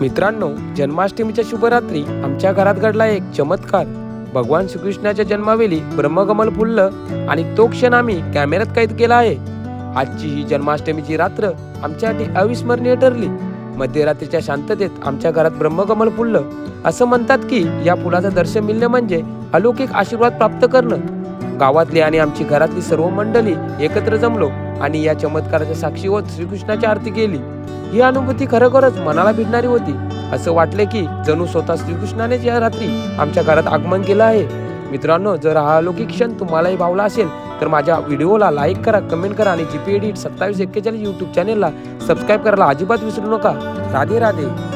मित्रांनो, जन्माष्टमीच्या शुभरात्री आमच्या घरात घडला एक चमत्कार। भगवान श्रीकृष्णाच्या जन्मावेळी ब्रह्मकमल फुललं आणि तो क्षण आम्ही कॅमेऱ्यात कैद केला आहे। आजची ही जन्माष्टमीची रात्र आमच्यासाठी अविस्मरणीय ठरली। मध्यरात्रीच्या शांततेत आमच्या घरात ब्रह्मकमल फुललं। असं म्हणतात की या फुलाचं दर्शन मिळणं म्हणजे अलौकिक आशीर्वाद प्राप्त करणं। गावातली आणि आमची घरातली सर्व मंडळी एकत्र जमलो आणि या चमत्काराच्या साक्षी होत श्रीकृष्णाची आरती केली। ही अनुभूती खरोखरच मनाला भिडणारी होती। असं वाटले की जणू स्वतः श्रीकृष्णानेच या रात्री आमच्या घरात आगमन केलं आहे। मित्रांनो, जर हा अलौकिक क्षण तुम्हालाही भावला असेल तर माझ्या व्हिडिओला लाईक करा, कमेंट करा आणि जीपी एडिट 2741 यूट्यूब चॅनेलला सबस्क्राईब करायला अजिबात विसरू नका। राधे राधे।